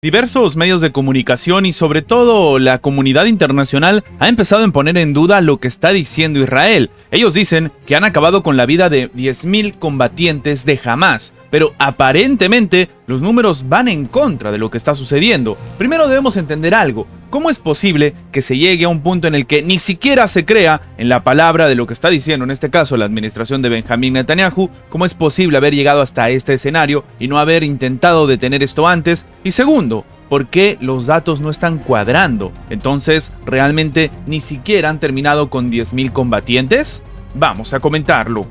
Diversos medios de comunicación y sobre todo la comunidad internacional ha empezado a poner en duda lo que está diciendo Israel. Ellos dicen que han acabado con la vida de 10.000 combatientes de Hamás, pero aparentemente los números van en contra de lo que está sucediendo. Primero debemos entender algo. ¿Cómo es posible que se llegue a un punto en el que ni siquiera se crea en la palabra de lo que está diciendo, en este caso, la administración de Benjamín Netanyahu? ¿Cómo es posible haber llegado hasta este escenario y no haber intentado detener esto antes? Y segundo, ¿por qué los datos no están cuadrando? Entonces, ¿realmente ni siquiera han terminado con 10.000 combatientes? Vamos a comentarlo.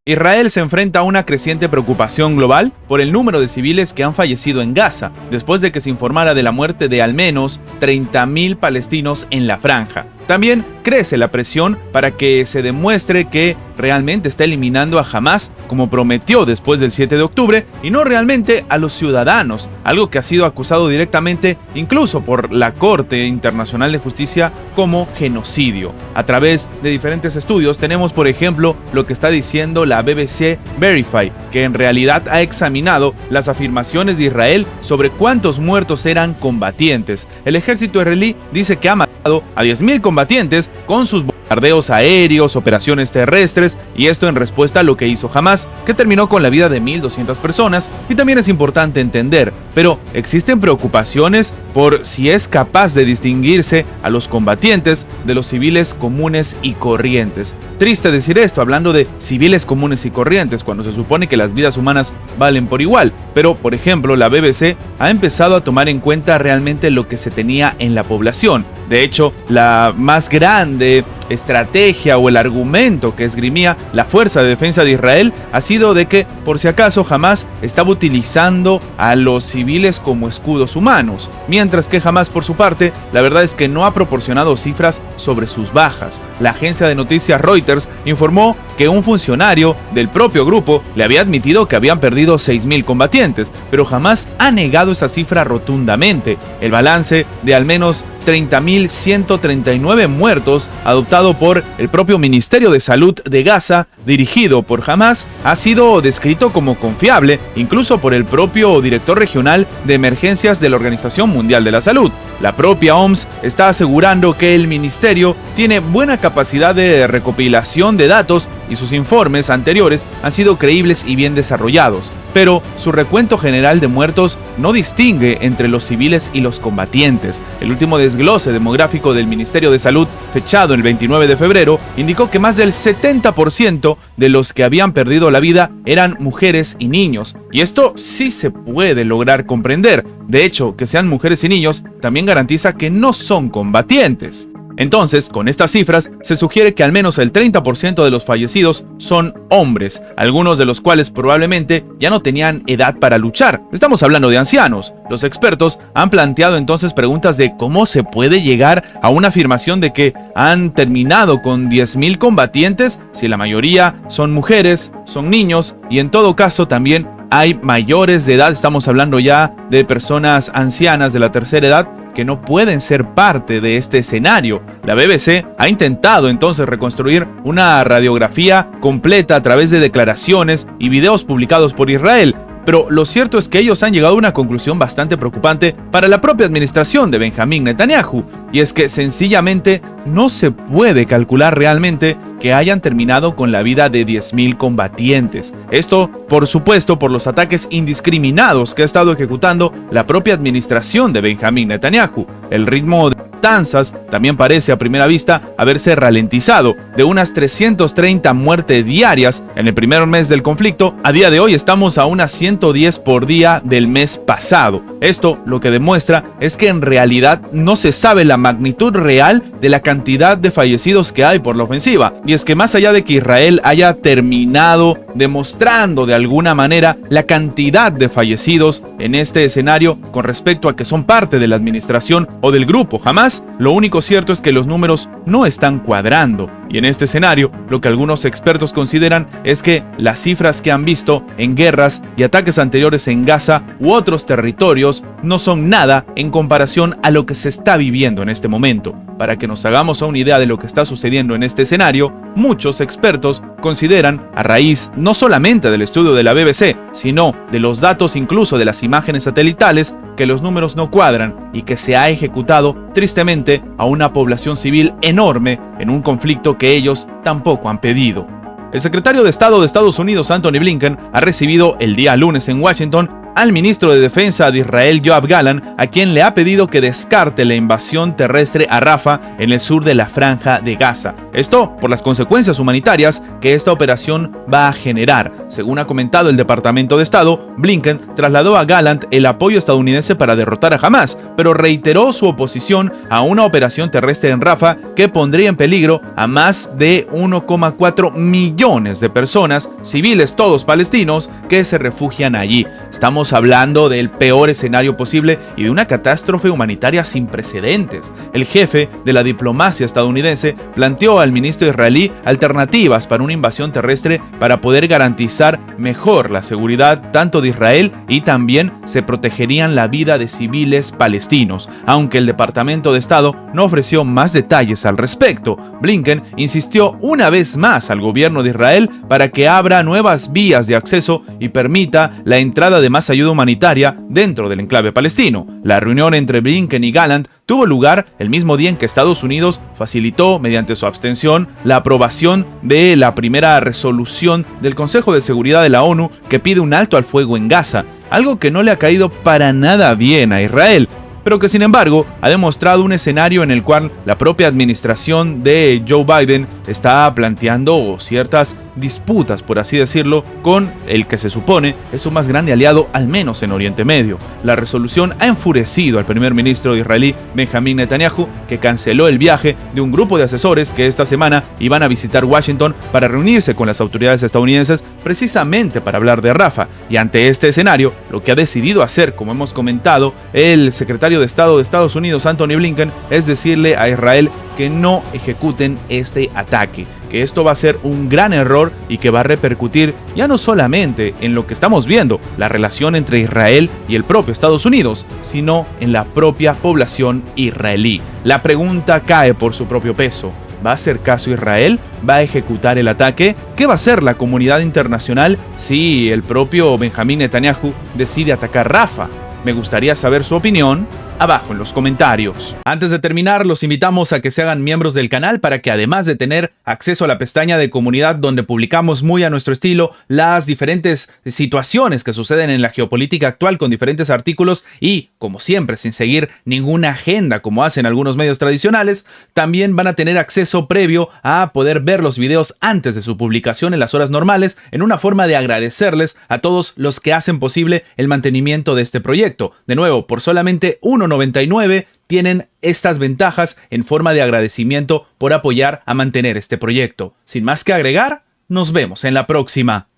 Israel se enfrenta a una creciente preocupación global por el número de civiles que han fallecido en Gaza, después de que se informara de la muerte de al menos 30.000 palestinos en la franja. También crece la presión para que se demuestre que realmente está eliminando a Hamás, como prometió después del 7 de octubre, y no realmente a los ciudadanos, algo que ha sido acusado directamente incluso por la Corte Internacional de Justicia como genocidio. A través de diferentes estudios tenemos, por ejemplo, lo que está diciendo la BBC Verify, que en realidad ha examinado las afirmaciones de Israel sobre cuántos muertos eran combatientes. El ejército israelí dice que ha matado a 10.000 combatientes con sus bombardeos aéreos, operaciones terrestres, y esto en respuesta a lo que hizo Hamás, que terminó con la vida de 1.200 personas. Y también es importante entender, pero existen preocupaciones por si es capaz de distinguirse a los combatientes de los civiles comunes y corrientes. Triste decir esto, hablando de civiles comunes y corrientes, cuando se supone que las vidas humanas valen por igual. Pero, por ejemplo, la BBC ha empezado a tomar en cuenta realmente lo que se tenía en la población. De hecho, la más grande estrategia o el argumento que esgrimía la Fuerza de Defensa de Israel ha sido de que, por si acaso, Hamás estaba utilizando a los civiles como escudos humanos, mientras que Hamás, por su parte, la verdad es que no ha proporcionado cifras sobre sus bajas. La agencia de noticias Reuters informó que un funcionario del propio grupo le había admitido que habían perdido 6.000 combatientes, pero Hamás ha negado esa cifra rotundamente. El balance de al menos 30.139 muertos, adoptado por el propio Ministerio de Salud de Gaza, dirigido por Hamás, ha sido descrito como confiable, incluso por el propio director regional de emergencias de la Organización Mundial de la Salud. La propia OMS está asegurando que el ministerio tiene buena capacidad de recopilación de datos y sus informes anteriores han sido creíbles y bien desarrollados, pero su recuento general de muertos no distingue entre los civiles y los combatientes. El último desglose demográfico del Ministerio de Salud, fechado el 29 de febrero, indicó que más del 70% de los que habían perdido la vida eran mujeres y niños, y esto sí se puede lograr comprender. De hecho, que sean mujeres y niños también garantiza que no son combatientes. Entonces, con estas cifras, se sugiere que al menos el 30% de los fallecidos son hombres, algunos de los cuales probablemente ya no tenían edad para luchar. Estamos hablando de ancianos. Los expertos han planteado entonces preguntas de cómo se puede llegar a una afirmación de que han terminado con 10.000 combatientes si la mayoría son mujeres, son niños y en todo caso también hay mayores de edad. Estamos hablando ya de personas ancianas de la tercera edad que no pueden ser parte de este escenario. La BBC ha intentado entonces reconstruir una radiografía completa a través de declaraciones y videos publicados por Israel, pero lo cierto es que ellos han llegado a una conclusión bastante preocupante para la propia administración de Benjamín Netanyahu, y es que sencillamente no se puede calcular realmente que hayan terminado con la vida de 10.000 combatientes. Esto, por supuesto, por los ataques indiscriminados que ha estado ejecutando la propia administración de Benjamín Netanyahu. El ritmo de matanzas también parece a primera vista haberse ralentizado. De unas 330 muertes diarias en el primer mes del conflicto, a día de hoy estamos a unas 110 por día del mes pasado. Esto lo que demuestra es que en realidad no se sabe la magnitud real de la cantidad de fallecidos que hay por la ofensiva. Y es que más allá de que Israel haya terminado demostrando de alguna manera la cantidad de fallecidos en este escenario con respecto a que son parte de la administración o del grupo Hamás, lo único cierto es que los números no están cuadrando. Y en este escenario, lo que algunos expertos consideran es que las cifras que han visto en guerras y ataques anteriores en Gaza u otros territorios no son nada en comparación a lo que se está viviendo en este momento. para que nos hagamos una idea de lo que está sucediendo en este escenario, muchos expertos consideran, a raíz no solamente del estudio de la BBC, sino de los datos incluso de las imágenes satelitales, que los números no cuadran y que se ha ejecutado tristemente a una población civil enorme en un conflicto que ellos tampoco han pedido. El secretario de Estado de Estados Unidos, Antony Blinken, ha recibido el día lunes en Washington al ministro de Defensa de Israel, Yoav Gallant, a quien le ha pedido que descarte la invasión terrestre a Rafah en el sur de la Franja de Gaza. Esto por las consecuencias humanitarias que esta operación va a generar. Según ha comentado el Departamento de Estado, Blinken trasladó a Gallant el apoyo estadounidense para derrotar a Hamás, pero reiteró su oposición a una operación terrestre en Rafah que pondría en peligro a más de 1,4 millones de personas, civiles todos palestinos, que se refugian allí. Estamos hablando del peor escenario posible y de una catástrofe humanitaria sin precedentes. El jefe de la diplomacia estadounidense planteó al ministro israelí alternativas para una invasión terrestre para poder garantizar mejor la seguridad tanto de Israel y también se protegerían la vida de civiles palestinos, aunque el Departamento de Estado no ofreció más detalles al respecto. Blinken insistió una vez más al gobierno de Israel para que abra nuevas vías de acceso y permita la entrada de más ayuda humanitaria dentro del enclave palestino. La reunión entre Blinken y Gallant tuvo lugar el mismo día en que Estados Unidos facilitó, mediante su abstención, la aprobación de la primera resolución del Consejo de Seguridad de la ONU que pide un alto al fuego en Gaza, algo que no le ha caído para nada bien a Israel, pero que sin embargo ha demostrado un escenario en el cual la propia administración de Joe Biden está planteando ciertas disputas, por así decirlo, con el que se supone es su más grande aliado, al menos en Oriente Medio. La resolución ha enfurecido al primer ministro israelí Benjamin Netanyahu, que canceló el viaje de un grupo de asesores que esta semana iban a visitar Washington para reunirse con las autoridades estadounidenses precisamente para hablar de Rafah. Y ante este escenario, lo que ha decidido hacer, como hemos comentado, el secretario de Estado de Estados Unidos, Antony Blinken, es decirle a Israel que no ejecuten este ataque, que esto va a ser un gran error y que va a repercutir ya no solamente en lo que estamos viendo, la relación entre Israel y el propio Estados Unidos, sino en la propia población israelí. La pregunta cae por su propio peso. ¿Va a hacer caso Israel? ¿Va a ejecutar el ataque? ¿Qué va a hacer la comunidad internacional si el propio Benjamin Netanyahu decide atacar Rafah? Me gustaría saber su opinión abajo en los comentarios. Antes de terminar, los invitamos a que se hagan miembros del canal para que, además de tener acceso a la pestaña de comunidad donde publicamos muy a nuestro estilo las diferentes situaciones que suceden en la geopolítica actual con diferentes artículos y, como siempre, sin seguir ninguna agenda como hacen algunos medios tradicionales, también van a tener acceso previo a poder ver los videos antes de su publicación en las horas normales, en una forma de agradecerles a todos los que hacen posible el mantenimiento de este proyecto. De nuevo, por solamente $1.99 tienen estas ventajas en forma de agradecimiento por apoyar a mantener este proyecto. Sin más que agregar, nos vemos en la próxima.